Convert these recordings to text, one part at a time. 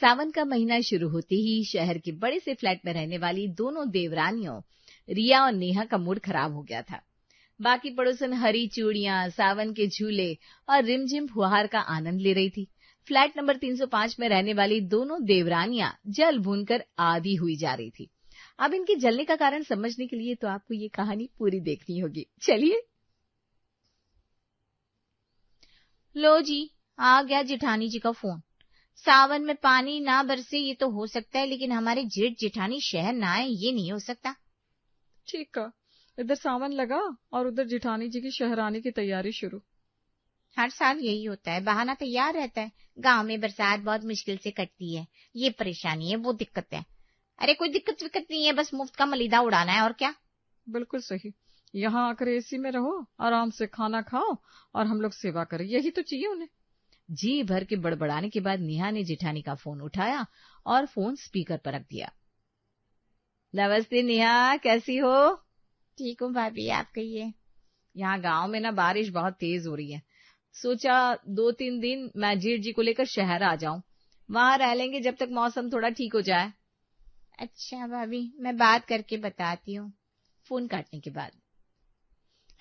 सावन का महीना शुरू होते ही शहर के बड़े से फ्लैट में रहने वाली दोनों देवरानियों रिया और नेहा का मूड खराब हो गया था। बाकी पड़ोसन हरी चूड़ियां, सावन के झूले और रिमझिम फुहार का आनंद ले रही थी। फ्लैट नंबर 305 में रहने वाली दोनों देवरानियां जल भूनकर आधी हुई जा रही थी। अब इनके जलने का कारण समझने के लिए तो आपको ये कहानी पूरी देखनी होगी। चलिए। लो जी, आ गया जेठानी जी का फोन। सावन में पानी ना बरसे ये तो हो सकता है, लेकिन हमारे जेठ जेठानी शहर ना आए ये नहीं हो सकता। ठीक है, इधर सावन लगा और उधर जेठानी जी की शहर आने की तैयारी शुरू। हर साल यही होता है, बहाना तैयार रहता है। गांव में बरसात बहुत मुश्किल से कटती है, ये परेशानी है, वो दिक्कत है। अरे कोई दिक्कत विक्कत नहीं है, बस मुफ्त का मलीदा उड़ाना है और क्या। बिल्कुल सही। यहाँ आकर एसी में रहो, आराम से खाना खाओ और हम लोग सेवा करें, यही तो चाहिए उन्हें। जी भर के बड़बड़ाने के बाद नेहा ने जेठानी का फोन उठाया और फोन स्पीकर पर रख दिया। नमस्ते नेहा, कैसी हो? ठीक हूँ भाभी, आप कहिए। यहाँ गांव में ना बारिश बहुत तेज हो रही है, सोचा 2-3 दिन मैं जेठ जी को लेकर शहर आ जाऊं, वहां रह लेंगे जब तक मौसम थोड़ा ठीक हो जाए। अच्छा भाभी, मैं बात करके बताती हूँ। फोन काटने के बाद,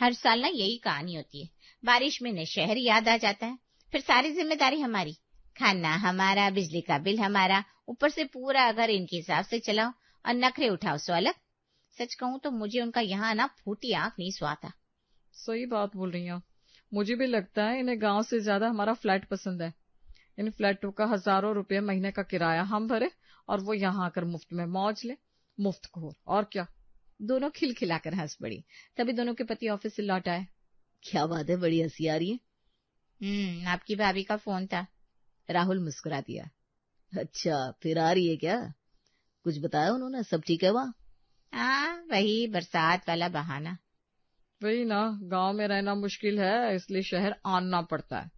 हर साल ना यही कहानी होती है, बारिश में न शहर याद आ जाता है, फिर सारी जिम्मेदारी हमारी, खाना हमारा, बिजली का बिल हमारा, ऊपर से पूरा घर इनके हिसाब से चलाओ और नखरे उठाओ सो अलग। सच कहूँ तो मुझे उनका यहाँ ना फूटी आंख नहीं स्वाता। सही बात बोल रही हैं। मुझे भी लगता है इन्हें गांव से ज्यादा हमारा फ्लैट पसंद है। इन फ्लैटों का हजारों रुपए महीने का किराया हम भरे और वो यहाँ आकर मुफ्त में मौज ले। मुफ्तखोर और क्या। दोनों खिलखिलाकर हंस पड़ी। तभी दोनों के पति ऑफिस से लौट आए। क्या बात है, बड़ी हंसी आ रही है। आपकी भाभी का फोन था। राहुल मुस्कुरा दिया। अच्छा, फिर आ रही है क्या? कुछ बताया उन्होंने? सब ठीक है वहाँ? हाँ, वही बरसात वाला बहाना। वही ना, गांव में रहना मुश्किल है, इसलिए शहर आना पड़ता है।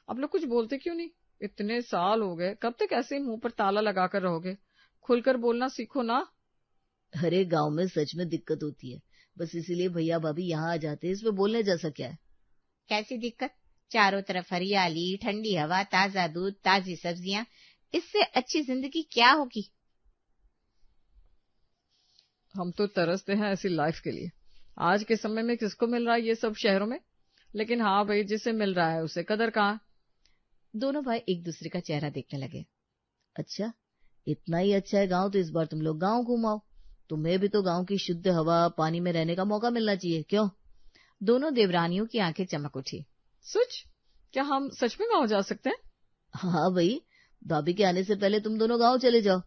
आप लोग कुछ बोलते क्यों नहीं? इतने साल हो गए, कब तक ऐसे मुंह पर ताला लगाकर रहोगे? खुलकर बोलना सीखो ना। अरे गांव में सच में दिक्कत होती है, बस इसीलिए भैया भाभी यहाँ आ जाते हैं। इसमें बोलने जैसा क्या है? कैसी दिक्कत? चारों तरफ हरियाली, ठंडी हवा, ताजा दूध, ताजी सब्जियां, इससे अच्छी जिंदगी क्या होगी? हम तो तरसते हैं ऐसी लाइफ के लिए। आज के समय में किसको मिल रहा है ये सब शहरों में? लेकिन हाँ भाई, जिसे मिल रहा है उसे कदर कहाँ। दोनों भाई एक दूसरे का चेहरा देखने लगे। अच्छा, इतना ही अच्छा है गांव तो इस बार तुम लोग गांव घुमाओ। तुम्हें भी तो गांव की शुद्ध हवा, पानी में रहने का मौका मिलना चाहिए, क्यों? दोनों देवरानियों की आंखें चमक उठी। सच? क्या हम सच में गांव जा सकते हैं? हाँ भाई, भाभी के आने से पहले तुम दोनों गांव चले जाओ।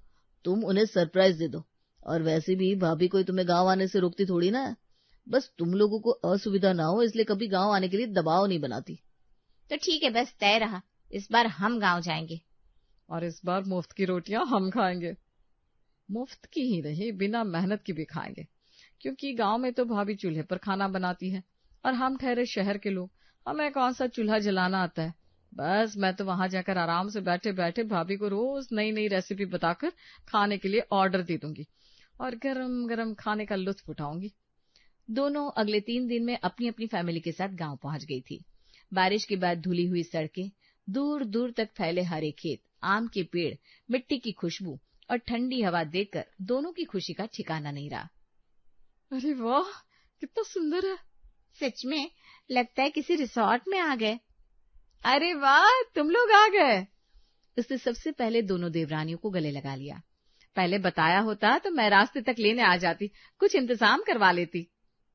तुम उन्हें सरप्राइज दे दो। और वैसे भी भाभी कोई तुम्हें गांव आने से रोकती थोड़ी ना है। बस तुम लोगों को असुविधा ना हो इसलिए कभी गांव आने के लिए दबाव नहीं बनाती। तो ठीक है, बस तय रहा, इस बार हम गांव जाएंगे। और इस बार मुफ्त की रोटियां हम खाएंगे। मुफ्त की ही नहीं, बिना मेहनत की भी खाएंगे, क्योंकि गांव में तो भाभी चूल्हे पर खाना बनाती है और हम ठहरे शहर के लोग, हमें कौन सा चूल्हा जलाना आता है। बस मैं तो वहां जाकर आराम से बैठे बैठे भाभी को रोज नई नई रेसिपी बताकर खाने के लिए ऑर्डर दे दूंगी और गरम गरम खाने का लुत्फ उठाऊंगी। दोनों अगले 3 दिन में अपनी अपनी फैमिली के साथ गांव पहुंच गई थी। बारिश के बाद धुली हुई सड़कें, दूर दूर तक फैले हरे खेत, आम के पेड़, मिट्टी की खुशबू और ठंडी हवा देखकर दोनों की खुशी का ठिकाना नहीं रहा। अरे वाह, कितना सुंदर है। सच में लगता है किसी रिसोर्ट में आ गए। अरे वाह, तुम लोग आ गए। उसने सबसे पहले दोनों देवरानियों को गले लगा लिया। पहले बताया होता तो मैं रास्ते तक लेने आ जाती, कुछ इंतजाम करवा लेती।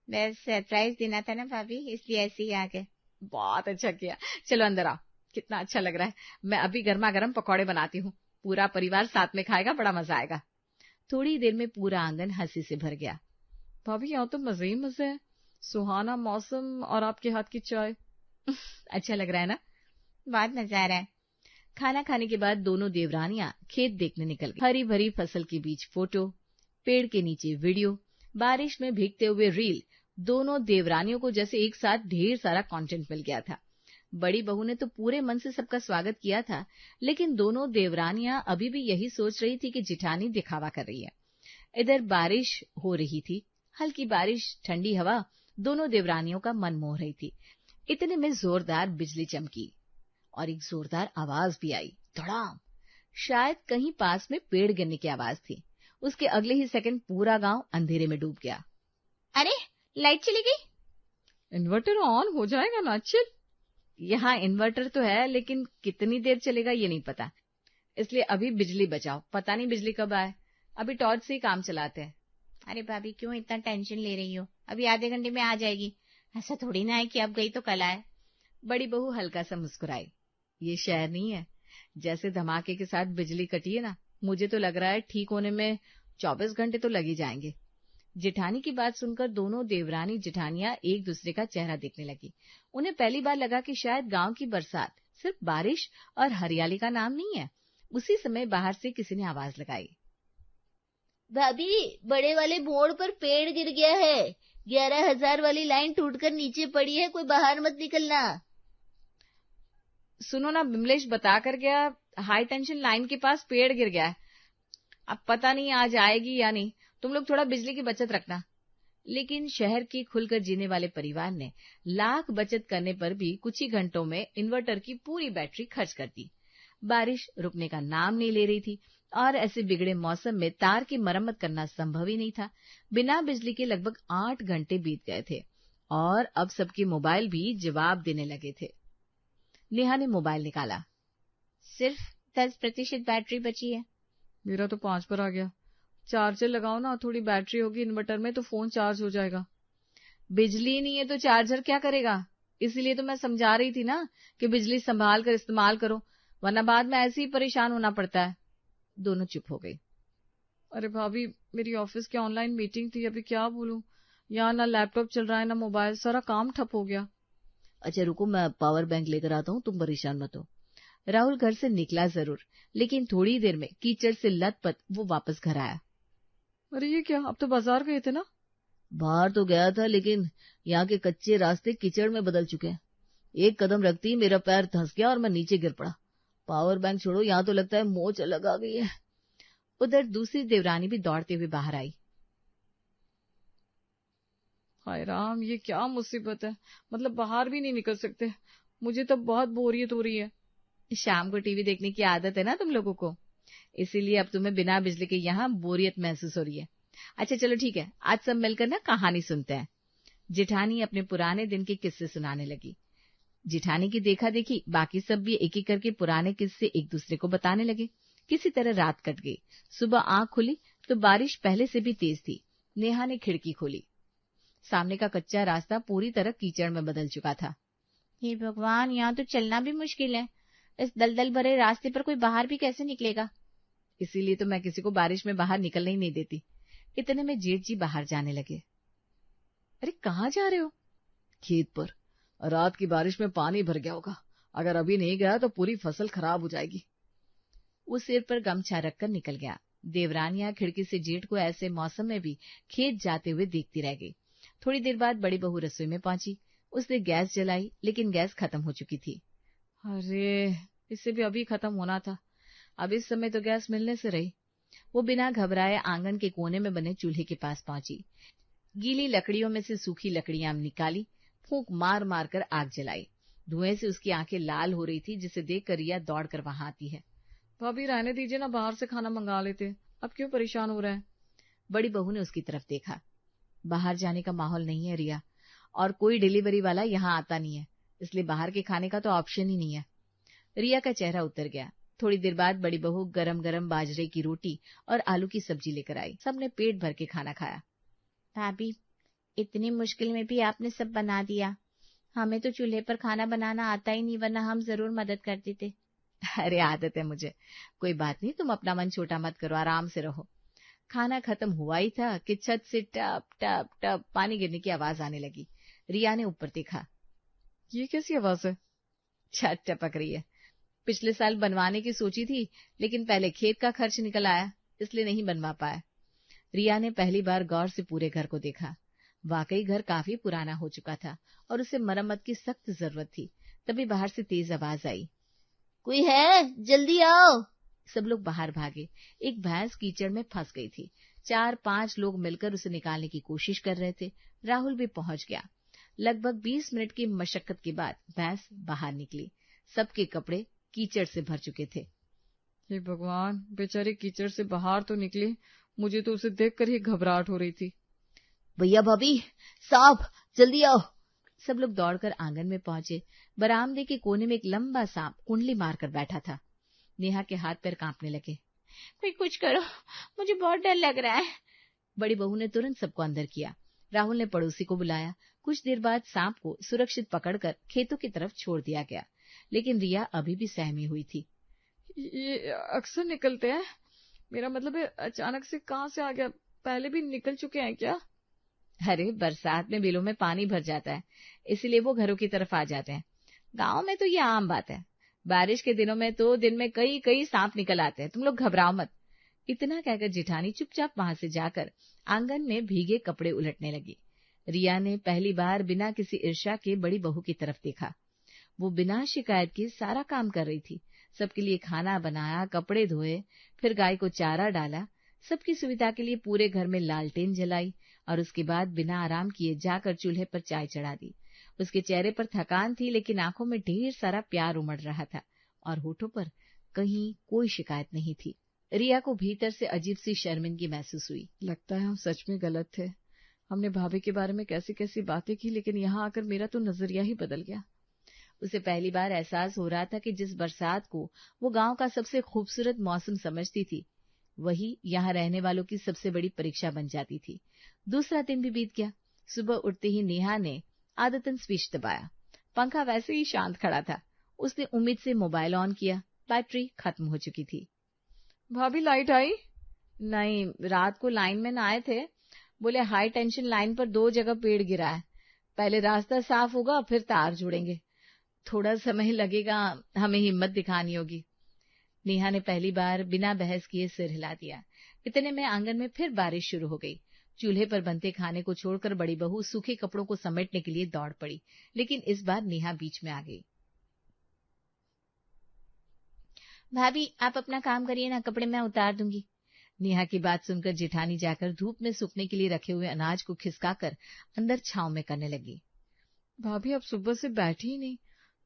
बस सरप्राइज देना था ना भाभी, इसलिए ऐसे ही आ गए। बहुत अच्छा किया। चलो अंदर आओ, कितना अच्छा लग रहा है। मैं अभी गर्मा गर्म पकौड़े बनाती हूँ, पूरा परिवार साथ में खाएगा, बड़ा मजा आएगा। थोड़ी देर में पूरा आंगन हंसी से भर गया। भाभी यहाँ तो मजे ही मजे हैं, सुहाना मौसम और आपके हाथ की चाय। अच्छा लग रहा है ना? बहुत मजा आ रहा है। खाना खाने के बाद दोनों देवरानियां खेत देखने निकल गई। हरी भरी फसल के बीच फोटो, पेड़ के नीचे वीडियो, बारिश में भीगते हुए रील। दोनों देवरानियों को जैसे एक साथ ढेर सारा कंटेंट मिल गया था। बड़ी बहू ने तो पूरे मन से सबका स्वागत किया था, लेकिन दोनों देवरानियां अभी भी यही सोच रही थी कि जिठानी दिखावा कर रही है। इधर बारिश हो रही थी, हल्की बारिश, ठंडी हवा दोनों देवरानियों का मन मोह रही थी। इतने में जोरदार बिजली चमकी और एक जोरदार आवाज भी आई, धड़ाम। शायद कहीं पास में पेड़ गिरने की आवाज थी। उसके अगले ही सेकंड पूरा गांव अंधेरे में डूब गया। अरे, लाइट चली गई। इन्वर्टर ऑन हो जाएगा ना चिल। यहाँ इन्वर्टर तो है, लेकिन कितनी देर चलेगा ये नहीं पता, इसलिए अभी बिजली बचाओ। पता नहीं बिजली कब आए, अभी टॉर्च से ही काम चलाते हैं। अरे भाभी, क्यों इतना टेंशन ले रही हो? अभी आधे घंटे में आ जाएगी। ऐसा थोड़ी ना है कि अब गई तो कल आए। बड़ी बहू हल्का सा मुस्कुराई। ये शहर नहीं है, जैसे धमाके के साथ बिजली कटी है ना, मुझे तो लग रहा है ठीक होने में 24 घंटे तो लग ही जाएंगे। जेठानी की बात सुनकर दोनों देवरानी जेठानियां एक दूसरे का चेहरा देखने लगी। उन्हें पहली बार लगा कि शायद गांव की बरसात सिर्फ बारिश और हरियाली का नाम नहीं है। उसी समय बाहर से किसी ने आवाज लगाई, भाभी, बड़े वाले मोड़ पर पेड़ गिर गया है। 11,000 वाली लाइन टूटकर नीचे पड़ी है, कोई बाहर मत निकलना। सुनो ना, बिमलेश बता कर गया हाई टेंशन लाइन के पास पेड़ गिर गया है। अब पता नहीं आज आएगी या नहीं, तुम लोग थोड़ा बिजली की बचत रखना। लेकिन शहर के खुलकर जीने वाले परिवार ने लाख बचत करने पर भी कुछ ही घंटों में इन्वर्टर की पूरी बैटरी खर्च कर दी। बारिश रुकने का नाम नहीं ले रही थी और ऐसे बिगड़े मौसम में तार की मरम्मत करना संभव ही नहीं था। बिना बिजली के लगभग 8 घंटे बीत गए थे और अब सबके मोबाइल भी जवाब देने लगे थे। नेहा ने मोबाइल निकाला। सिर्फ 10% बैटरी बची है। मेरा तो 5 पर आ गया। चार्जर लगाओ ना, थोड़ी बैटरी होगी इन्वर्टर में तो फोन चार्ज हो जाएगा। बिजली नहीं है तो चार्जर क्या करेगा? इसीलिए तो मैं समझा रही थी ना कि बिजली संभाल कर इस्तेमाल करो, वरना बाद में ऐसे ही परेशान होना पड़ता है। दोनों चुप हो गई। अरे भाभी, मेरी ऑफिस की ऑनलाइन मीटिंग थी, अभी क्या बोलूं। यहाँ ना लैपटॉप चल रहा है ना मोबाइल, सारा काम ठप हो गया। अच्छा रुको, मैं पावर बैंक लेकर आता हूँ, तुम परेशान मत हो। राहुल घर से निकला जरूर, लेकिन थोड़ी देर में कीचड़ से लथपथ वो वापस घर आया। अरे ये क्या, अब तो बाजार गए थे ना? बाहर तो गया था, लेकिन यहाँ के कच्चे रास्ते कीचड़ में बदल चुके हैं। एक कदम रखती मेरा पैर धंस गया और मैं नीचे गिर पड़ा। पावर बैंक छोड़ो, यहाँ तो लगता है मोच अलग आ गई है। उधर दूसरी देवरानी भी दौड़ते हुए बाहर आई। हाय राम, ये क्या मुसीबत है, मतलब बाहर भी नहीं निकल सकते। मुझे तो बहुत बोरियत हो रही है। शाम को टीवी देखने की आदत है ना तुम लोगों को, इसीलिए अब तुम्हें बिना बिजली के यहाँ बोरियत महसूस हो रही है। अच्छा चलो ठीक है, आज सब मिलकर ना कहानी सुनते हैं। जेठानी अपने पुराने दिन के किस्से सुनाने लगी। जेठानी की देखा देखी बाकी सब भी एक एक करके पुराने किस्से एक दूसरे को बताने लगे। किसी तरह रात कट गई। सुबह आंख खुली तो बारिश पहले से भी तेज थी। नेहा ने खिड़की खोली। सामने का कच्चा रास्ता पूरी तरह कीचड़ में बदल चुका था। हे भगवान, यहाँ तो चलना भी मुश्किल है। इस दलदल भरे रास्ते पर कोई बाहर भी कैसे निकलेगा? इसीलिए तो मैं किसी को बारिश में बाहर निकलने ही नहीं देती। इतने में जेठ जी बाहर जाने लगे। अरे कहाँ जा रहे हो? खेत पर। रात की बारिश में पानी भर गया होगा, अगर अभी नहीं गया तो पूरी फसल खराब हो जाएगी। वो सिर पर गमछा रखकर निकल गया। देवरानियां खिड़की से जेठ को ऐसे मौसम में भी खेत जाते हुए देखती रह गई। थोड़ी देर बाद बड़ी बहू रसोई में पहुंची। उसने गैस जलाई, लेकिन गैस खत्म हो चुकी थी। अरे, इससे भी अभी खत्म होना था। अब इस समय तो गैस मिलने से रही। वो बिना घबराए आंगन के कोने में बने चूल्हे के पास पहुंची। गीली लकड़ियों में से सूखी लकड़ियां निकाली, फूंक मार मार कर आग जलाई। धुएं से उसकी आंखें लाल हो रही थी, जिसे देखकर रिया दौड़ कर वहां आती है। भाभी रहने दीजिए ना, बाहर से खाना मंगा लेते, अब क्यों परेशान हो रहे हैं? बड़ी बहू ने उसकी तरफ देखा। बाहर जाने का माहौल नहीं है रिया, और कोई डिलीवरी वाला यहाँ आता नहीं है, इसलिए बाहर के खाने का तो ऑप्शन ही नहीं है। रिया का चेहरा उतर गया। थोड़ी देर बाद बड़ी बहू गरम गरम बाजरे की रोटी और आलू की सब्जी लेकर आई। सबने पेट भर के खाना खाया। भाभी, इतनी मुश्किल में भी आपने सब बना दिया। हमें तो चूल्हे पर खाना बनाना आता ही नहीं, वरना हम जरूर मदद करते थे। अरे आदत है मुझे, कोई बात नहीं, तुम अपना मन छोटा मत करो, आराम से रहो। खाना खत्म हुआ ही था कि छत से टप टप टप पानी गिरने की आवाज आने लगी। रिया ने ऊपर देखा। ये कैसी आवाज है? छत टपक रही है। पिछले साल बनवाने की सोची थी, लेकिन पहले खेत का खर्च निकल आया, इसलिए नहीं बनवा पाया। रिया ने पहली बार गौर से पूरे घर को देखा। वाकई घर काफी पुराना हो चुका था और उसे मरम्मत की सख्त जरूरत थी। तभी बाहर से तेज आवाज आई, कोई है? जल्दी आओ। सब लोग बाहर भागे। एक भैंस कीचड़ में फंस गई थी। 4-5 लोग मिलकर उसे निकालने की कोशिश कर रहे थे। राहुल भी पहुंच गया। लगभग 20 मिनट की मशक्कत के बाद भैंस बाहर निकली। सबके कपड़े कीचड़ से भर चुके थे। हे भगवान, बेचारी कीचड़ से बाहर तो निकली, मुझे तो उसे देखकर ही घबराहट हो रही थी। भैया भाभी, सांप, जल्दी आओ। सब लोग दौड़कर आंगन में पहुंचे। बरामदे के कोने में एक लंबा सांप कुंडली मारकर बैठा था। नेहा के हाथ पैर कांपने लगे। कोई कुछ करो, मुझे बहुत डर लग रहा है। बड़ी बहू ने तुरंत सबको अंदर किया। राहुल ने पड़ोसी को बुलाया। कुछ देर बाद सांप को सुरक्षित पकड़कर खेतों की तरफ छोड़ दिया गया, लेकिन रिया अभी भी सहमी हुई थी। ये अक्सर निकलते हैं, मेरा मतलब है अचानक से कहाँ से आ गया? पहले भी निकल चुके हैं क्या? अरे, बरसात में बिलों में पानी भर जाता है, इसलिए वो घरों की तरफ आ जाते हैं। गांव में तो ये आम बात है। बारिश के दिनों में तो दिन में कई कई सांप निकल आते हैं, तुम लोग घबराओ मत। इतना कहकर जेठानी चुपचाप वहां से जाकर आंगन में भीगे कपड़े उलटने लगी। रिया ने पहली बार बिना किसी ईर्ष्या के बड़ी बहू की तरफ देखा। वो बिना शिकायत के सारा काम कर रही थी। सबके लिए खाना बनाया, कपड़े धोए, फिर गाय को चारा डाला, सबकी सुविधा के लिए पूरे घर में लालटेन जलाई और उसके बाद बिना आराम किए जाकर चूल्हे पर चाय चढ़ा दी। उसके चेहरे पर थकान थी, लेकिन आंखों में ढेर सारा प्यार उमड़ रहा था और होठों पर कहीं कोई शिकायत नहीं थी। रिया को भीतर से अजीब सी शर्मिंदगी महसूस हुई। लगता है हम सच में गलत थे। हमने भाभी के बारे में कैसी कैसी बातें की, लेकिन यहाँ आकर मेरा तो नजरिया ही बदल गया। उसे पहली बार एहसास हो रहा था कि जिस बरसात को वो गांव का सबसे खूबसूरत मौसम समझती थी, वही यहाँ रहने वालों की सबसे बड़ी परीक्षा बन जाती थी। दूसरा दिन भी बीत गया। सुबह उठते ही नेहा ने आदतन स्विच दबाया। पंखा वैसे ही शांत खड़ा था। उसने उम्मीद से मोबाइल ऑन किया। बैटरी खत्म हो चुकी थी। भाभी, लाइट आई? नहीं, रात को लाइनमैन आए थे, बोले हाई टेंशन लाइन पर 2 जगह पेड़ गिरा है, पहले रास्ता साफ होगा फिर तार जुड़ेंगे, थोड़ा समय लगेगा, हमें हिम्मत दिखानी होगी। नेहा ने पहली बार बिना बहस किए सिर हिला दिया। इतने में आंगन में फिर बारिश शुरू हो गई। चूल्हे पर बनते खाने को छोड़कर बड़ी बहू सूखे कपड़ों को समेटने के लिए दौड़ पड़ी, लेकिन इस बार नेहा बीच में आ गई। भाभी, आप अपना काम करिए ना, कपड़े मैं उतार दूंगी। नेहा की बात सुनकर जेठानी जाकर धूप में सूखने के लिए रखे हुए अनाज को खिसकाकर अंदर छांव में करने लगी। भाभी, अब सुबह से बैठी ही नहीं।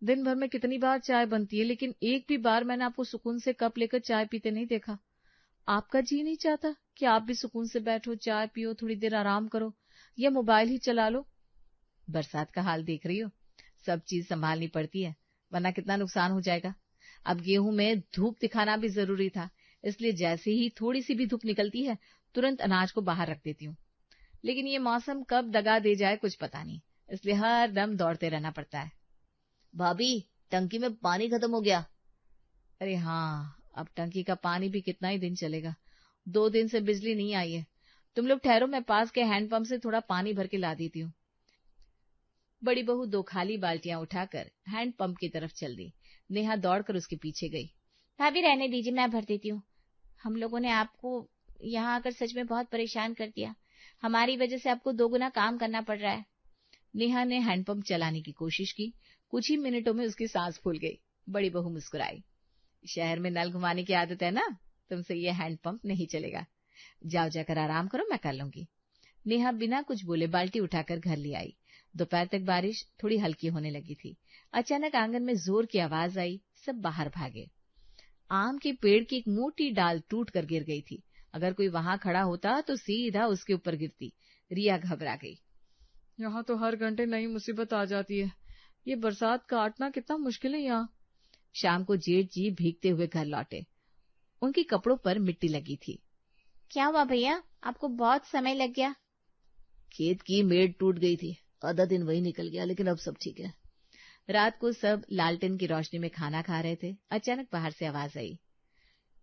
दिन भर में कितनी बार चाय बनती है, लेकिन एक भी बार मैंने आपको सुकून से कप लेकर चाय पीते नहीं देखा। आपका जी नहीं चाहता कि आप भी सुकून से बैठो, चाय पियो, थोड़ी देर आराम करो, या मोबाइल ही चला लो? बरसात का हाल देख रही हो, सब चीज संभालनी पड़ती है, वरना कितना नुकसान हो जाएगा। अब गेहूं में धूप दिखाना भी जरूरी था, इसलिए जैसे ही थोड़ी सी भी धूप निकलती है तुरंत अनाज को बाहर रख देती हूँ। लेकिन ये मौसम कब दगा दे जाए कुछ पता नहीं, इसलिए हर दम दौड़ते रहना पड़ता है। भाभी, टंकी में पानी खत्म हो गया। अरे हाँ, अब टंकी का पानी भी कितना ही दिन चलेगा, 2 दिन से बिजली नहीं आई है। तुम लोग ठहरो, मैं पास के हैंडपंप से थोड़ा पानी भर के ला देती हूँ। बड़ी बहू 2 खाली बाल्टियां उठाकर हैंडपंप की तरफ चल दी। नेहा दौड़कर उसके पीछे गई। भाभी, रहने दीजिए, मैं भर देती हूँ। हम लोगों ने आपको यहाँ आकर सच में बहुत परेशान कर दिया। हमारी वजह से आपको 2 गुना काम करना पड़ रहा है। नेहा ने हैंडपंप चलाने की कोशिश की। कुछ ही मिनटों में उसकी सांस फूल गई। बड़ी बहू मुस्कुराई। शहर में नल घुमाने की आदत है ना, तुमसे ये हैंडपंप नहीं चलेगा। जाओ, जाकर आराम करो, मैं कर लूंगी। नेहा बिना कुछ बोले बाल्टी उठाकर घर ले आई। दोपहर तक बारिश थोड़ी हल्की होने लगी थी। अचानक आंगन में जोर की आवाज आई। सब बाहर भागे। आम के पेड़ की एक मोटी डाल टूट कर गिर गई थी। अगर कोई वहां खड़ा होता तो सीधा उसके ऊपर गिरती। रिया घबरा गई। यहाँ तो हर घंटे नई मुसीबत आ जाती है। ये बरसात काटना कितना मुश्किल है यहाँ। शाम को जेठ जी भीगते हुए घर लौटे। उनके कपड़ों पर मिट्टी लगी थी। क्या हुआ भैया, आपको बहुत समय लग गया? खेत की मेड़ टूट गई थी, आधा दिन वही निकल गया, लेकिन अब सब ठीक है। रात को सब लालटेन की रोशनी में खाना खा रहे थे। अचानक बाहर से आवाज आई,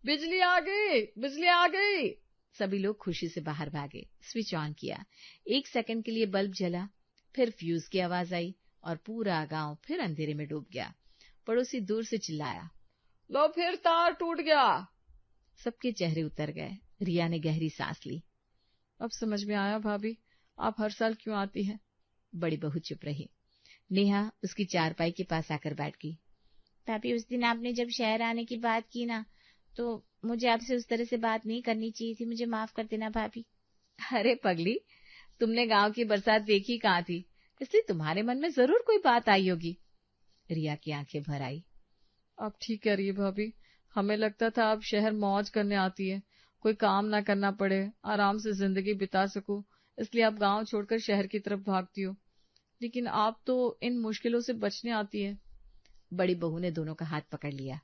बिजली आ गई, बिजली आ गई। सभी लोग खुशी से बाहर भागे। स्विच ऑन किया। 1 सेकंड के लिए बल्ब जला, फिर फ्यूज की आवाज आई और पूरा गांव फिर अंधेरे में डूब गया। पड़ोसी दूर से चिल्लाया, लो, फिर तार टूट गया। सबके चेहरे उतर गए। रिया ने गहरी सांस ली। अब समझ में आया भाभी, आप हर साल क्यों आती हैं। बड़ी बहू चुप रही। नेहा उसकी चारपाई के पास आकर बैठ गई। भाभी, उस दिन आपने जब शहर आने की बात की ना, तो मुझे आपसे उस तरह से बात नहीं करनी चाहिए थी। मुझे माफ कर देना भाभी। अरे पगली, तुमने गांव की बरसात देखी कहाँ थी, इसलिए तुम्हारे मन में जरूर कोई बात आई होगी। रिया की आंखें भर आई। आप ठीक कह रही है भाभी, हमें लगता था अब शहर मौज करने आती है, कोई काम ना करना पड़े, आराम से जिंदगी बिता सकूं, इसलिए आप गांव छोड़कर शहर की तरफ भागती हो। लेकिन आप तो इन मुश्किलों से बचने आती है। बड़ी बहू ने दोनों का हाथ पकड़ लिया।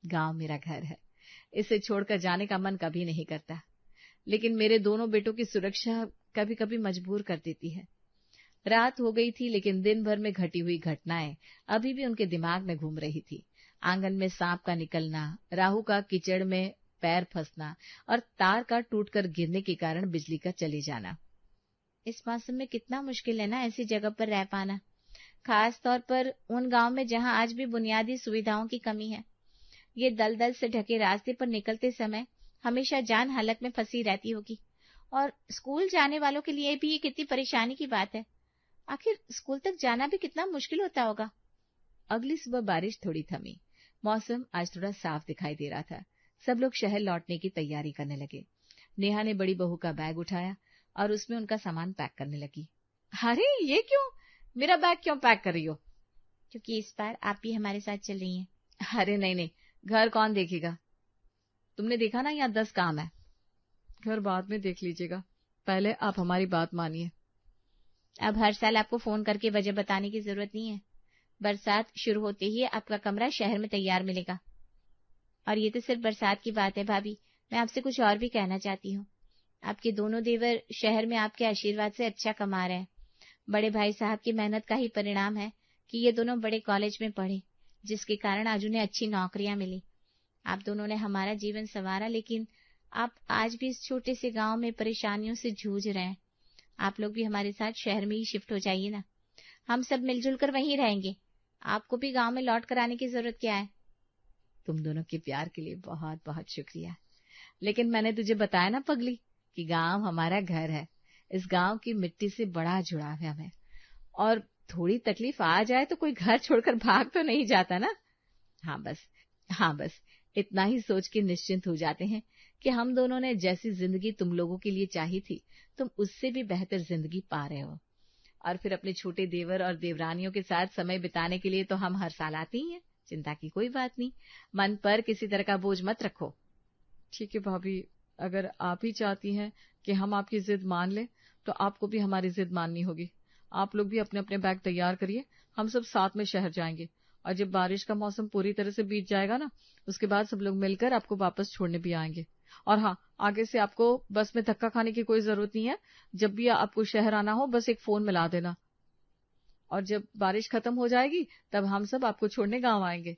गांव मेरा घर है, इसे छोड़कर जाने का मन कभी नहीं करता, लेकिन मेरे दोनों बेटों की सुरक्षा कभी कभी मजबूर कर देती है। रात हो गई थी, लेकिन दिन भर में घटी हुई घटनाएं अभी भी उनके दिमाग में घूम रही थी। आंगन में सांप का निकलना, राहु का कीचड़ में पैर फंसना और तार का टूटकर गिरने के कारण बिजली का चले जाना। इस मौसम में कितना मुश्किल है ना ऐसी जगह पर रह पाना, खास तौर पर उन गांव में जहां आज भी बुनियादी सुविधाओं की कमी है। ये दलदल से ढके रास्ते पर निकलते समय हमेशा जान हालत में फंसी रहती होगी, और स्कूल जाने वालों के लिए भी ये कितनी परेशानी की बात है। आखिर स्कूल तक जाना भी कितना मुश्किल होता होगा। अगली सुबह बारिश थोड़ी थमी, मौसम आज थोड़ा साफ दिखाई दे रहा था। सब लोग शहर लौटने की तैयारी करने लगे। नेहा ने बड़ी बहू का बैग उठाया और उसमें उनका सामान पैक करने लगी। अरे ये क्यों, मेरा बैग क्यों पैक कर रही हो? क्योंकि इस बार आप भी हमारे साथ चल रही हैं। अरे नहीं, घर कौन देखेगा? तुमने देखा ना, यहाँ 10 काम है। घर बाद में देख लीजिएगा, पहले आप हमारी बात मानिए। अब हर साल आपको फोन करके वजह बताने की जरूरत नहीं है। बरसात शुरू होते ही आपका कमरा शहर में तैयार मिलेगा। और ये तो सिर्फ बरसात की बात है भाभी, मैं आपसे कुछ और भी कहना चाहती हूँ। आपके दोनों देवर शहर में आपके आशीर्वाद से अच्छा कमा रहे हैं। बड़े भाई साहब की मेहनत का ही परिणाम है कि ये दोनों बड़े कॉलेज में पढ़े, जिसके कारण आज उन्हें अच्छी नौकरियां मिली। आप दोनों ने हमारा जीवन संवारा, लेकिन आप आज भी इस छोटे से गांव में परेशानियों से जूझ रहे हैं। आप लोग भी हमारे साथ शहर में ही शिफ्ट हो जाइए ना, हम सब मिलजुल कर वहीं रहेंगे। आपको भी गांव में लौट कर आने की जरूरत क्या है। तुम दोनों के प्यार के लिए बहुत बहुत शुक्रिया, लेकिन मैंने तुझे बताया ना पगली कि गांव हमारा घर है। इस गांव की मिट्टी से बड़ा जुड़ाव है हमें, और थोड़ी तकलीफ आ जाए तो कोई घर छोड़कर भाग तो नहीं जाता ना। हाँ बस इतना ही सोच के निश्चिंत हो जाते हैं कि हम दोनों ने जैसी जिंदगी तुम लोगों के लिए चाही थी, तुम उससे भी बेहतर जिंदगी पा रहे हो। और फिर अपने छोटे देवर और देवरानियों के साथ समय बिताने के लिए तो हम हर साल आते ही हैं। चिंता की कोई बात नहीं, मन पर किसी तरह का बोझ मत रखो। ठीक है भाभी, अगर आप ही चाहती हैं कि हम आपकी जिद मान लें तो आपको भी हमारी जिद माननी होगी। आप लोग भी अपने अपने बैग तैयार करिए, हम सब साथ में शहर जाएंगे। और जब बारिश का मौसम पूरी तरह से बीत जाएगा ना, उसके बाद सब लोग मिलकर आपको वापस छोड़ने भी आएंगे। और हाँ, आगे से आपको बस में धक्का खाने की कोई जरूरत नहीं है। जब भी आपको शहर आना हो बस एक फोन मिला देना, और जब बारिश खत्म हो जाएगी तब हम सब आपको छोड़ने गांव आएंगे।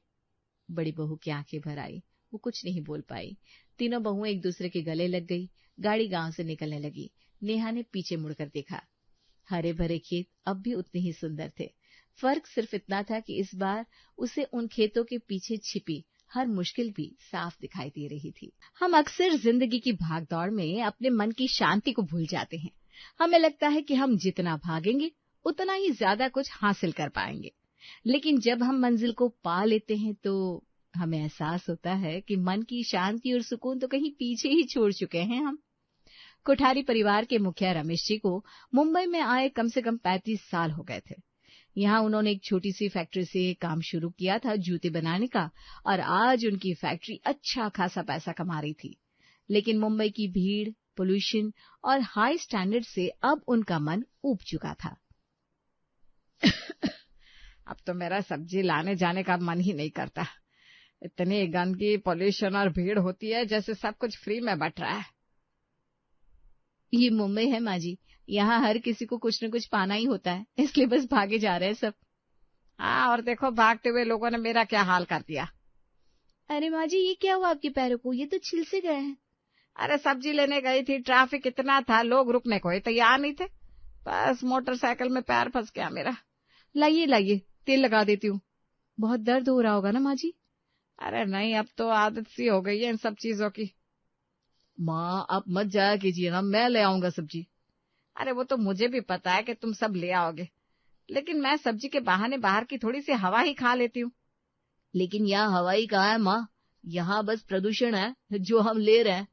बड़ी बहू की आंखें भर आई, वो कुछ नहीं बोल पाई। तीनों बहुएं एक दूसरे के गले लग गई। गाड़ी गांव से निकलने लगी। नेहा ने पीछे मुड़कर देखा। हरे भरे खेत अब भी उतने ही सुंदर थे। फर्क सिर्फ इतना था कि इस बार उसे उन खेतों के पीछे छिपी हर मुश्किल भी साफ दिखाई दे रही थी। हम अक्सर जिंदगी की भागदौड़ में अपने मन की शांति को भूल जाते हैं। हमें लगता है कि हम जितना भागेंगे उतना ही ज्यादा कुछ हासिल कर पाएंगे, लेकिन जब हम मंजिल को पा लेते हैं तो हमें एहसास होता है कि मन की शांति और सुकून तो कहीं पीछे ही छोड़ चुके हैं हम। कोठारी परिवार के मुखिया रमेश जी को मुंबई में आए कम से कम 35 साल हो गए थे। यहाँ उन्होंने एक छोटी सी फैक्ट्री से काम शुरू किया था, जूते बनाने का, और आज उनकी फैक्ट्री अच्छा खासा पैसा कमा रही थी। लेकिन मुंबई की भीड़, पोल्यूशन और हाई स्टैंडर्ड से अब उनका मन ऊब चुका था। अब तो मेरा सब्जी लाने जाने का मन ही नहीं करता। इतनी गंदगी, पोल्यूशन और भीड़ होती है जैसे सब कुछ फ्री में बट रहा है। ये मुंबई है माँ जी, यहाँ हर किसी को कुछ न कुछ पाना ही होता है, इसलिए बस भागे जा रहे हैं सब। हाँ, और देखो भागते हुए लोगों ने मेरा क्या हाल कर दिया। अरे माँ जी, ये क्या हुआ आपके पैरों को? ये तो छिल से गए हैं। अरे सब्जी लेने गई थी, ट्रैफिक इतना था, लोग रुकने को ही तैयार नहीं थे, बस मोटरसाइकिल में पैर फंस गया मेरा। लाइए तेल लगा देती हूँ। बहुत दर्द हो रहा होगा ना माँ जी? अरे नहीं, अब तो आदत सी हो गई है इन सब चीजों की। माँ आप मत जाया कीजिए ना, मैं ले आऊंगा सब्जी। अरे वो तो मुझे भी पता है कि तुम सब ले आओगे, लेकिन मैं सब्जी के बहाने बाहर की थोड़ी सी हवा ही खा लेती हूँ। लेकिन यहाँ हवा ही कहाँ है माँ, यहाँ बस प्रदूषण है जो हम ले रहे हैं।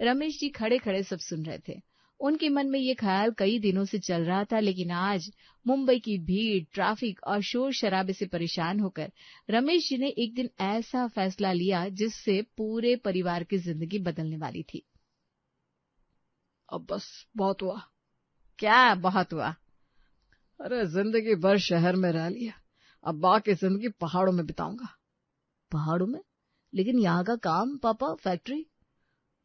रमेश जी खड़े खड़े सब सुन रहे थे। उनके मन में ये ख्याल कई दिनों से चल रहा था, लेकिन आज मुंबई की भीड़, ट्रैफिक और शोर शराबे से परेशान होकर रमेश जी ने एक दिन ऐसा फैसला लिया जिससे पूरे परिवार की जिंदगी बदलने वाली थी। अब बस बहुत हुआ। क्या बहुत हुआ? अरे जिंदगी भर शहर में रह लिया, अब बाकी जिंदगी पहाड़ों में बिताऊंगा। पहाड़ों में? लेकिन यहाँ का काम पापा, फैक्ट्री?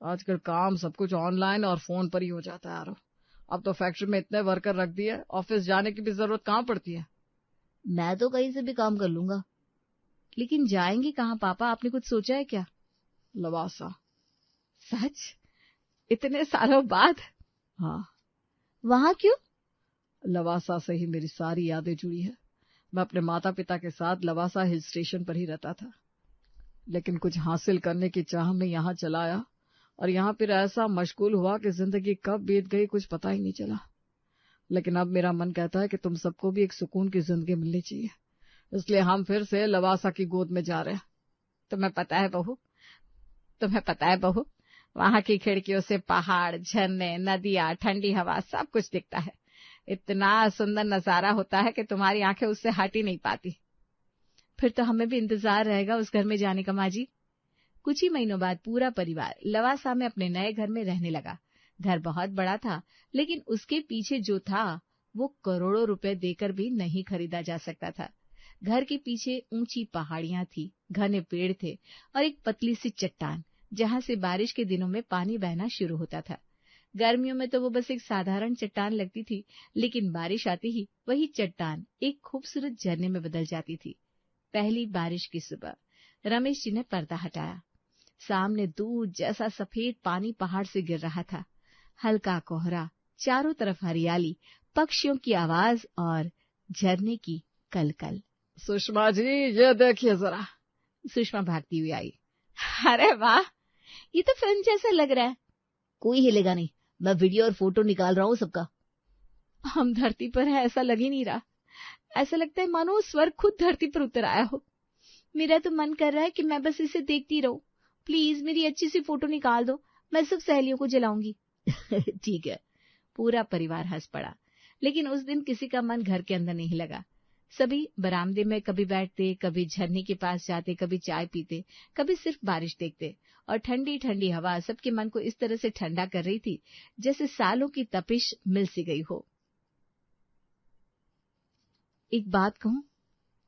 आजकल काम सब कुछ ऑनलाइन और फोन पर ही हो जाता है यारो। अब तो फैक्ट्री में इतने वर्कर रख दिए, ऑफिस जाने की भी जरूरत कहाँ पड़ती है। मैं तो कहीं से भी काम कर लूंगा। लेकिन जाएंगे कहाँ पापा, आपने कुछ सोचा है क्या? लवासा। सच? इतने सालों बाद? हाँ। वहां क्यों? लवासा से ही मेरी सारी यादें जुड़ी है। मैं अपने माता पिता के साथ लवासा हिल स्टेशन पर ही रहता था, लेकिन कुछ हासिल करने की चाह में यहाँ चला आया और यहाँ फिर ऐसा मशगूल हुआ कि जिंदगी कब बीत गई कुछ पता ही नहीं चला। लेकिन अब मेरा मन कहता है कि तुम सबको भी एक सुकून की जिंदगी मिलनी चाहिए, इसलिए हम फिर से लवासा की गोद में जा रहे हैं। तुम्हें पता है बहू, वहां की खिड़कियों से पहाड़, झरने, नदियां, ठंडी हवा सब कुछ दिखता है। इतना सुंदर नजारा होता है कि तुम्हारी आंखें उससे हट ही नहीं पाती। फिर तो हमें भी इंतजार रहेगा उस घर में जाने का माँ जी। कुछ ही महीनों बाद पूरा परिवार लवासा में अपने नए घर में रहने लगा। घर बहुत बड़ा था, लेकिन उसके पीछे जो था वो करोड़ों रुपए देकर भी नहीं खरीदा जा सकता था। घर के पीछे ऊंची पहाड़ियां थी, घने पेड़ थे और एक पतली सी चट्टान जहां से बारिश के दिनों में पानी बहना शुरू होता था। गर्मियों में तो वो बस एक साधारण चट्टान लगती थी, लेकिन बारिश आती ही वही चट्टान एक खूबसूरत झरने में बदल जाती थी। पहली बारिश की सुबह रमेश जी ने पर्दा हटाया। सामने दूध जैसा सफेद पानी पहाड़ से गिर रहा था। हल्का कोहरा, चारों तरफ हरियाली, पक्षियों की आवाज और झरने की कलकल। सुषमा जी, ये देखिए जरा। सुषमा भागती हुई आई। अरे वाह, ये तो फिल्म जैसा लग रहा है। कोई हिलेगा नहीं, मैं वीडियो और फोटो निकाल रहा हूँ सबका। हम धरती पर है ऐसा लग ही नहीं रहा। ऐसा लगता है मानो स्वर्ग खुद धरती पर उतर आया हो। मेरा तो मन कर रहा है कि मैं बस इसे देखती रहूं। प्लीज मेरी अच्छी सी फोटो निकाल दो, मैं सब सहेलियों को जलाऊंगी। ठीक है। पूरा परिवार हंस पड़ा, लेकिन उस दिन किसी का मन घर के अंदर नहीं लगा। सभी बरामदे में कभी बैठते, कभी झरने के पास जाते, कभी चाय पीते, कभी सिर्फ बारिश देखते, और ठंडी ठंडी हवा सबके मन को इस तरह से ठंडा कर रही थी जैसे सालों की तपिश मिल सी गई हो। एक बात कहूं?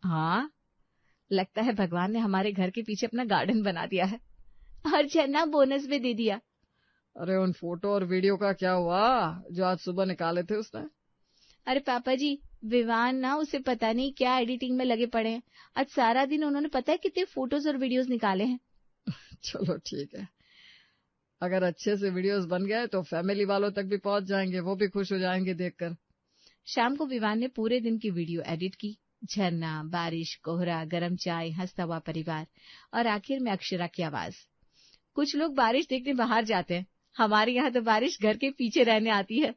हाँ, लगता है भगवान ने हमारे घर के पीछे अपना गार्डन बना दिया है और झरना बोनस में दे दिया। अरे उन फोटो और वीडियो का क्या हुआ जो आज सुबह निकाले थे उसने? अरे पापा जी, विवान ना उसे पता नहीं क्या एडिटिंग में लगे पड़े हैं। आज सारा दिन उन्होंने पता है कितने फोटोज और वीडियोस निकाले हैं। चलो ठीक है, अगर अच्छे से वीडियोस बन गए तो फैमिली वालों तक भी पहुंच जाएंगे, वो भी खुश हो जाएंगे देखकर। शाम को विवान ने पूरे दिन की वीडियो एडिट की। झरना, बारिश, कोहरा, गरम चाय, हंसता हुआ परिवार और आखिर में अक्षरा की आवाज। कुछ लोग बारिश देखने बाहर जाते हैं, हमारे यहाँ तो बारिश घर के पीछे रहने आती है।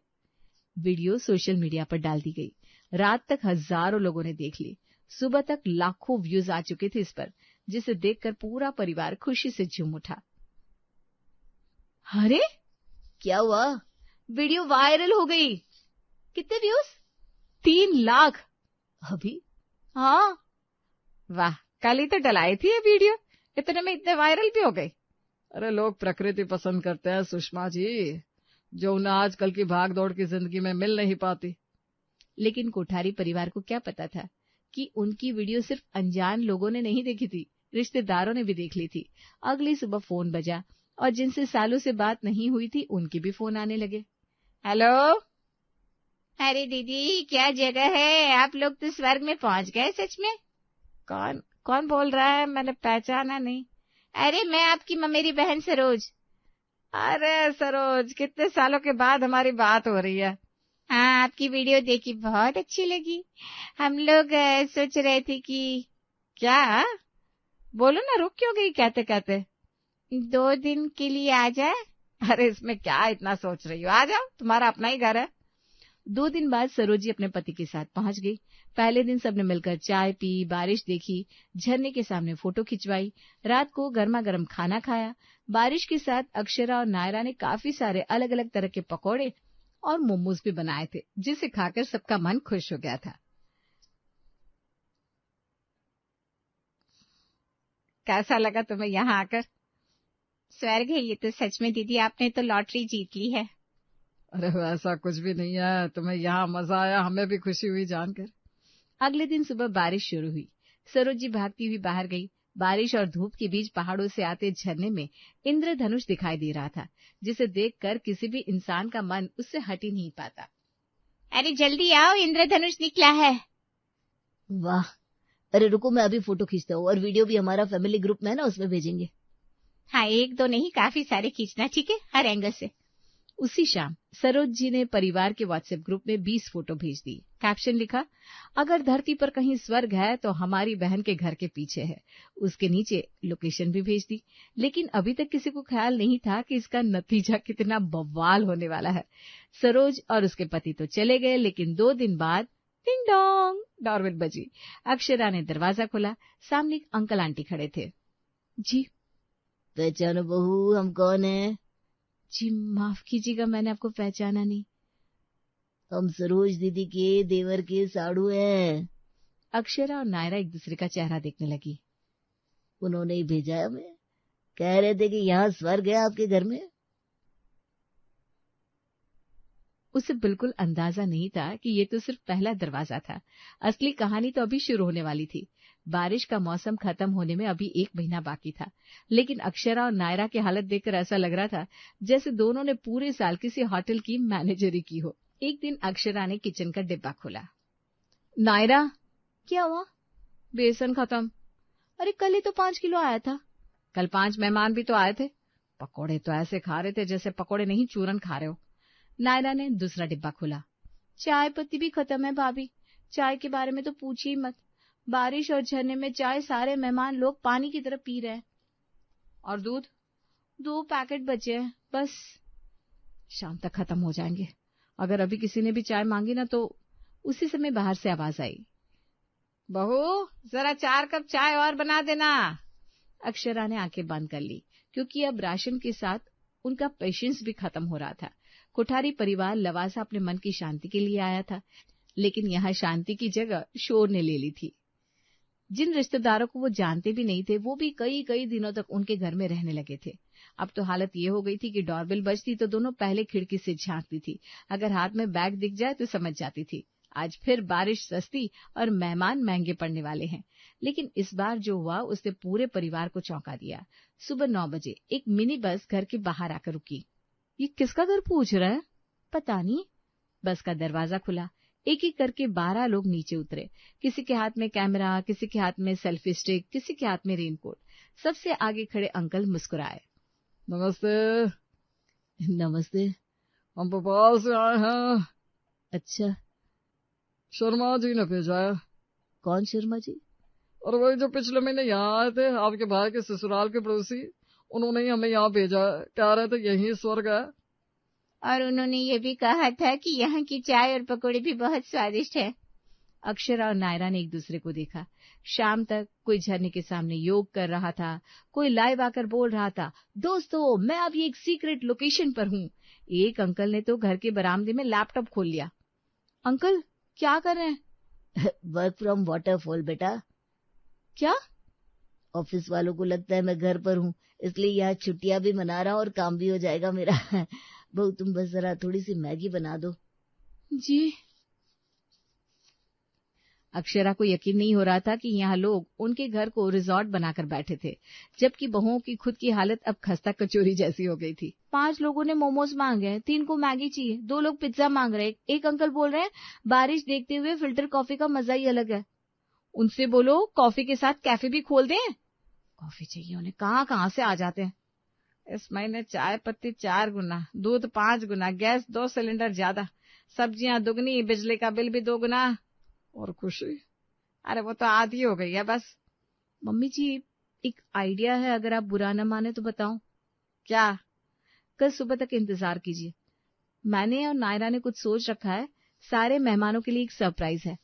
वीडियो सोशल मीडिया पर डाल दी गई। रात तक हजारों लोगों ने देख ली। सुबह तक लाखों व्यूज आ चुके थे इस पर, जिसे देखकर पूरा परिवार खुशी से झूम उठा। अरे क्या हुआ? वीडियो वायरल हो गई। कितने व्यूज? 3 लाख। अभी? हाँ। वाह, कल ही तो डलाई थी ये वीडियो, इतने में इतने वायरल भी हो गए। अरे लोग प्रकृति पसंद करते हैं सुषमा जी, जो उन्हें आजकल की भाग दौड़ की जिंदगी में मिल नहीं पाती। लेकिन कोठारी परिवार को क्या पता था कि उनकी वीडियो सिर्फ अनजान लोगों ने नहीं देखी थी, रिश्तेदारों ने भी देख ली थी। अगली सुबह फोन बजा और जिनसे सालों से बात नहीं हुई थी उनके भी फोन आने लगे। हेलो। अरे दीदी, क्या जगह है, आप लोग तो स्वर्ग में पहुंच गए सच में। कौन बोल रहा है? मैंने पहचाना नहीं। अरे मैं आपकी मेरी बहन सरोज। अरे सरोज, कितने सालों के बाद हमारी बात हो रही है। हाँ, आपकी वीडियो देखी, बहुत अच्छी लगी। हम लोग सोच रहे थे कि क्या? बोलो ना, रुक क्यों गई कहते कहते? 2 दिन के लिए आ जाए। अरे इसमें क्या इतना सोच रही हो, आ जाओ, तुम्हारा अपना ही घर है। 2 दिन बाद सरोजी अपने पति के साथ पहुंच गई। पहले दिन सबने मिलकर चाय पी, बारिश देखी, झरने के सामने फोटो खिंचवाई, रात को गर्मा गर्म खाना खाया। बारिश के साथ अक्षरा और नायरा ने काफी सारे अलग अलग तरह के पकौड़े और मोमोज भी बनाए थे, जिसे खाकर सबका मन खुश हो गया था। कैसा लगा तुम्हें यहाँ आकर? स्वर्ग है ये तो सच में दीदी, आपने तो लॉटरी जीत ली है। अरे ऐसा कुछ भी नहीं है, तुम्हें यहाँ मजा आया, हमें भी खुशी हुई जानकर। अगले दिन सुबह बारिश शुरू हुई। सरोज जी भागती हुई बाहर गई। बारिश और धूप के बीच पहाड़ों से आते झरने में इंद्रधनुष दिखाई दे रहा था, जिसे देखकर किसी भी इंसान का मन उससे हट ही नहीं पाता। अरे जल्दी आओ, इंद्रधनुष निकला है। वाह, अरे रुको, मैं अभी फोटो खींचता हूँ, और वीडियो भी हमारा फैमिली ग्रुप में है ना, उसमें भेजेंगे। हाँ, एक दो नहीं, काफी सारे खींचना, ठीक है, हर एंगल से। उसी शाम सरोज जी ने परिवार के व्हाट्सएप ग्रुप में 20 फोटो भेज दी। कैप्शन लिखा, अगर धरती पर कहीं स्वर्ग है तो हमारी बहन के घर के पीछे है। उसके नीचे लोकेशन भी भेज दी। लेकिन अभी तक किसी को ख्याल नहीं था कि इसका नतीजा कितना बवाल होने वाला है। सरोज और उसके पति तो चले गए, लेकिन 2 दिन बाद टिंग डोंग डोरबेल बजी। अक्षरा ने दरवाजा खोला। सामने एक अंकल आंटी खड़े थे। जी। पहचानो बहू, हम कौन है? जी माफ कीजिएगा, मैंने आपको पहचाना नहीं। हम सरोज दीदी के देवर के साड़ू हैं। अक्षरा और नायरा एक दूसरे का चेहरा देखने लगी। उन्होंने ही भेजा है हमें, कह रहे थे कि यहाँ स्वर्ग है आपके घर में। उसे बिल्कुल अंदाजा नहीं था कि ये तो सिर्फ पहला दरवाजा था। असली कहानी तो अभी शुरू होने वाली थी। बारिश का मौसम खत्म होने में अभी 1 महीना बाकी था, लेकिन अक्षरा और नायरा की हालत देखकर ऐसा लग रहा था जैसे दोनों ने पूरे साल किसी होटल की मैनेजरी की हो। एक दिन अक्षरा ने किचन का डिब्बा खोला। नायरा, क्या हुआ? बेसन खत्म। अरे कल ही तो 5 किलो आया था। कल 5 मेहमान भी तो आए थे। पकोड़े तो ऐसे खा रहे थे जैसे पकोड़े नहीं चूरन खा रहे हो। नायरा ने दूसरा डिब्बा खोला। चाय पत्ती भी खत्म है भाभी। चाय के बारे में तो पूछिए मत। बारिश और झरने में चाय सारे मेहमान लोग पानी की तरह पी रहे हैं। और दूध? 2 पैकेट बचे हैं बस। शाम तक खत्म हो जाएंगे। अगर अभी किसी ने भी चाय मांगी ना तो। उसी समय बाहर से आवाज आई, बहू जरा 4 कप चाय और बना देना। अक्षरा ने आंखें बंद कर ली, क्योंकि अब राशन के साथ उनका पेशेंस भी खत्म हो रहा था। कोठारी परिवार लवासा अपने मन की शांति के लिए आया था, लेकिन यहाँ शांति की जगह शोर ने ले ली थी। जिन रिश्तेदारों को वो जानते भी नहीं थे, वो भी कई कई दिनों तक उनके घर में रहने लगे थे। अब तो हालत ये हो गई थी कि डोरबेल बजती तो दोनों पहले खिड़की से झांकती थी। अगर हाथ में बैग दिख जाए तो समझ जाती थी आज फिर बारिश सस्ती और मेहमान महंगे पड़ने वाले हैं। लेकिन इस बार जो हुआ उसने पूरे परिवार को चौंका दिया। सुबह 9 बजे एक मिनी बस घर के बाहर आकर रुकी। ये किसका घर पूछ रहा है? पता नहीं। बस का दरवाजा खुला। एक एक करके 12 लोग नीचे उतरे। किसी के हाथ में कैमरा, किसी के हाथ में सेल्फी स्टिक, किसी के हाथ में रेनकोट। सबसे आगे खड़े अंकल मुस्कुराए। नमस्ते। नमस्ते। हम भोपाल से आए हैं। अच्छा, शर्मा जी ने भेजा है। कौन शर्मा जी? और वही जो पिछले महीने यहाँ आए थे, आपके भाई के ससुराल के पड़ोसी। उन्होंने ही हमें यहाँ भेजा है। कह रहे थे यही स्वर्ग है। और उन्होंने ये भी कहा था कि यहाँ की चाय और पकौड़े भी बहुत स्वादिष्ट है। अक्षरा और नायरा ने एक दूसरे को देखा। शाम तक कोई झरने के सामने योग कर रहा था, कोई लाइव आकर बोल रहा था, दोस्तों मैं अभी एक सीक्रेट लोकेशन पर हूँ। एक अंकल ने तो घर के बरामदे में लैपटॉप खोल लिया। अंकल क्या कर रहे हैं? वर्क फ्रॉम वाटरफॉल बेटा। क्या? ऑफिस वालों को लगता है मैं घर पर हूँ, इसलिए यहाँ छुट्टियां भी मना रहा हूँ और काम भी हो जाएगा मेरा। बहू तुम बस जरा थोड़ी सी मैगी बना दो। जी। अक्षरा को यकीन नहीं हो रहा था कि यहाँ लोग उनके घर को रिजॉर्ट बनाकर बैठे थे, जबकि बहुओं की खुद की हालत अब खस्ता कचौरी जैसी हो गई थी। 5 लोगों ने मोमोज मांगे हैं, 3 को मैगी चाहिए, 2 लोग पिज्जा मांग रहे हैं। एक अंकल बोल रहे हैं बारिश देखते हुए फिल्टर कॉफी का मजा ही अलग है। उनसे बोलो कॉफी के साथ कैफे भी खोल दें। कॉफी चाहिए उन्हें, कहाँ से आ जाते हैं। इस महीने चाय पत्ती 4 गुना, दूध 5 गुना, गैस 2 सिलेंडर ज्यादा, सब्जियां दुगनी, बिजली का बिल भी 2 गुना। और खुशी? अरे वो तो आधी हो गई है बस। मम्मी जी एक आइडिया है, अगर आप बुरा न माने तो बताओ। क्या? कल सुबह तक इंतजार कीजिए। मैंने और नायरा ने कुछ सोच रखा है। सारे मेहमानों के लिए एक सरप्राइज है।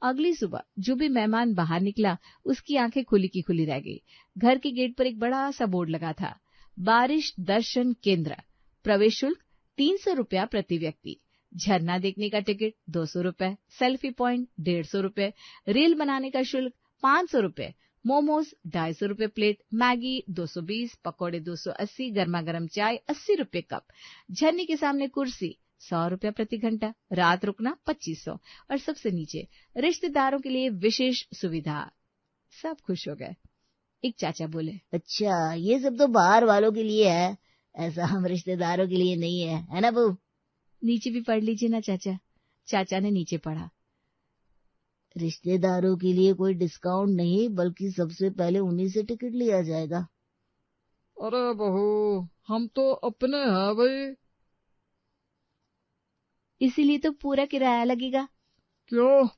अगली सुबह जो भी मेहमान बाहर निकला उसकी आंखें खुली की खुली रह गई। घर के गेट पर एक बड़ा सा बोर्ड लगा था, बारिश दर्शन केंद्र, प्रवेश शुल्क 300 रुपया प्रति व्यक्ति। झरना देखने का टिकट 200 रुपए, सेल्फी पॉइंट 150 रुपए, रील बनाने का शुल्क 500 रुपए, मोमोज 250 रुपए प्लेट, मैगी 220, पकौड़े 280, गर्मा गर्म चाय 80 रुपए कप, झरने के सामने कुर्सी 100 रुपया प्रति घंटा, रात रुकना 2500 और सबसे नीचे रिश्तेदारों के लिए विशेष सुविधा। सब खुश हो गए। एक चाचा बोले, अच्छा ये सब तो बाहर वालों के लिए है, ऐसा हम रिश्तेदारों के लिए नहीं है ना बहू? नीचे भी पढ़ लीजिए ना चाचा। चाचा ने नीचे पढ़ा। रिश्तेदारों के लिए कोई डिस्काउंट नहीं, बल्कि सबसे पहले उन्हीं से टिकट लिया जाएगा। अरे बहू, हम तो अपने हैं भाई। इसीलिए तो पूरा किराया लगेगा। क्यों?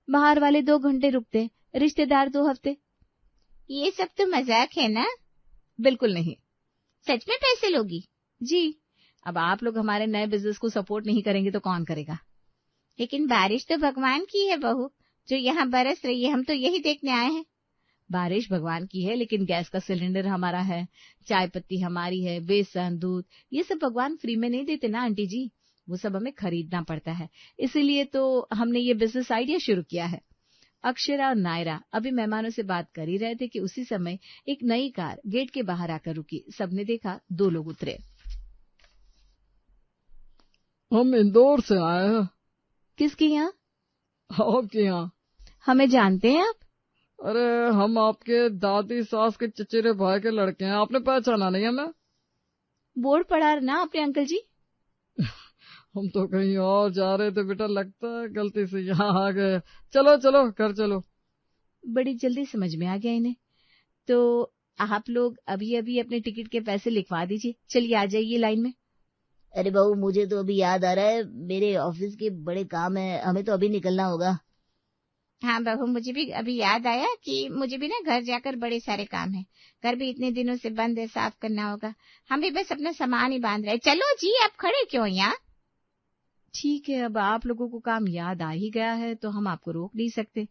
बाहर वाले 2 घंटे रुकते, रिश्तेदार 2 हफ्ते। ये सब तो मजाक है ना? बिल्कुल नहीं। सच में पैसे लोगी? जी। अब आप लोग हमारे नए बिजनेस को सपोर्ट नहीं करेंगे तो कौन करेगा? लेकिन बारिश तो भगवान की है बहू, जो यहाँ बरस रही है, हम तो यही देखने आए हैं। बारिश भगवान की है, लेकिन गैस का सिलेंडर हमारा है, चाय पत्ती हमारी है, बेसन, दूध, ये सब भगवान फ्री में नहीं देते ना आंटी जी, वो सब हमें खरीदना पड़ता है। इसीलिए तो हमने ये बिजनेस आइडिया शुरू किया है। अक्षरा और नायरा अभी मेहमानों से बात कर ही रहे थे कि उसी समय एक नई कार गेट के बाहर आकर रुकी। सबने देखा 2 लोग उतरे। हम इंदौर से आए हैं। किसके यहाँ? आपके यहाँ। हमें जानते हैं आप? अरे हम आपके दादी सास के चचेरे भाई के लड़के हैं, आपने पहचाना नहीं हमें? बोर्ड पढ़ा ना आपने अंकल जी। हम तो कहीं और जा रहे थे बेटा, लगता है गलती से यहाँ आ गए। चलो चलो घर चलो। बड़ी जल्दी समझ में आ गया इन्हें। तो आप लोग अभी अभी अपने टिकट के पैसे लिखवा दीजिए। चलिए आ जाइए लाइन में। अरे बहू, मुझे तो अभी याद आ रहा है, मेरे ऑफिस के बड़े काम है, हमें तो अभी निकलना होगा। हाँ बहू, मुझे भी अभी याद आया कि मुझे भी ना घर जाकर बड़े सारे काम है। घर भी इतने दिनों से बंद है, साफ करना होगा। हम भी बस अपना सामान ही बांध रहे। चलो जी, आप खड़े क्यों यहाँ? ठीक है, अब आप लोगों को काम याद आ ही गया है तो हम आपको रोक नहीं सकते।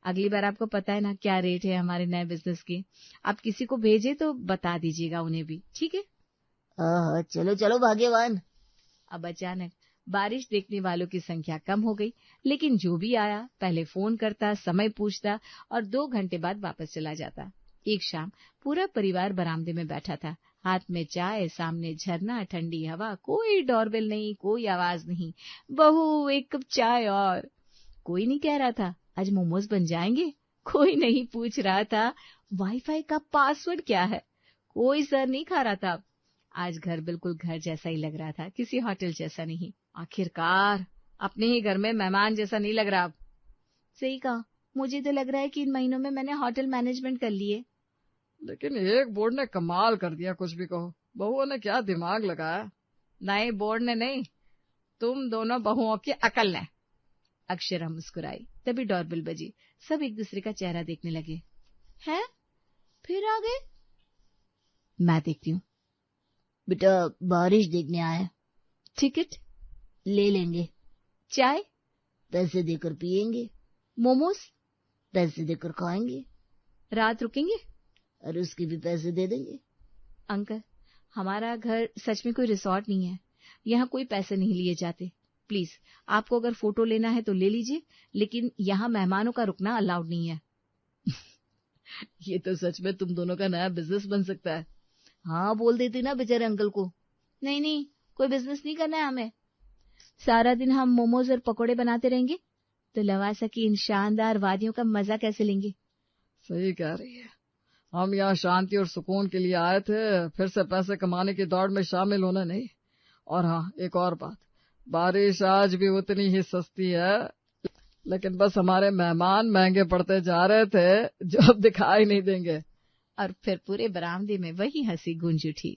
अगली बार आपको पता है ना क्या रेट है हमारे नए बिजनेस की। आप किसी को भेजे तो बता दीजिएगा उन्हें भी, ठीक है? चलो चलो भाग्यवान। अब अचानक बारिश देखने वालों की संख्या कम हो गई, लेकिन जो भी आया पहले फोन करता, समय पूछता और 2 घंटे बाद वापस चला जाता। एक शाम पूरा परिवार बरामदे में बैठा था, हाथ में चाय, सामने झरना, ठंडी हवा, कोई डोरबेल नहीं, कोई आवाज नहीं। बहू 1 कप चाय और। कोई नहीं कह रहा था आज मोमोज बन जाएंगे, कोई नहीं पूछ रहा था वाईफाई का पासवर्ड क्या है, कोई सर नहीं खा रहा था। आज घर बिल्कुल घर जैसा ही लग रहा था, किसी होटल जैसा नहीं। आखिरकार अपने ही घर में मेहमान जैसा नहीं लग रहा। अब सही कहा, मुझे तो लग रहा है कि इन महीनों में मैंने होटल मैनेजमेंट कर लिए। लेकिन एक बोर्ड ने कमाल कर दिया, कुछ भी कहो। बहुओं ने क्या दिमाग लगाया। नहीं, बोर्ड ने नहीं, तुम दोनों बहुओं की अकल ने। अक्षरा मुस्कुराई। तभी डोरबेल बजी। सब एक दूसरे का चेहरा देखने लगे। है फिर आ गए? मैं देखती हूँ। बेटा बारिश देखने आए। टिकट ले लेंगे। चाय पैसे देकर पियेंगे। मोमोज पैसे देकर खाएंगे। रात रुकेंगे और उसके भी पैसे दे देंगे। अंकल, हमारा घर सच में कोई रिसोर्ट नहीं है, यहाँ कोई पैसे नहीं लिए जाते। प्लीज, आपको अगर फोटो लेना है तो ले लीजिए, लेकिन यहाँ मेहमानों का रुकना अलाउड नहीं है। ये तो सच में तुम दोनों का नया बिजनेस बन सकता है। हाँ बोल देते ना बेचारे अंकल को। नहीं नहीं, कोई बिजनेस नहीं करना है हमें। सारा दिन हम मोमोज और पकोड़े बनाते रहेंगे तो लवासा की इन शानदार वादियों का मजा कैसे लेंगे? सही कह रही है। हम यहाँ शांति और सुकून के लिए आए थे, फिर से पैसे कमाने की दौड़ में शामिल होना नहीं। और हाँ, एक और बात, बारिश आज भी उतनी ही सस्ती है, लेकिन बस हमारे मेहमान महंगे पड़ते जा रहे थे जो अब दिखाई नहीं देंगे। और फिर पूरे बरामदे में वही हंसी गूंज उठी।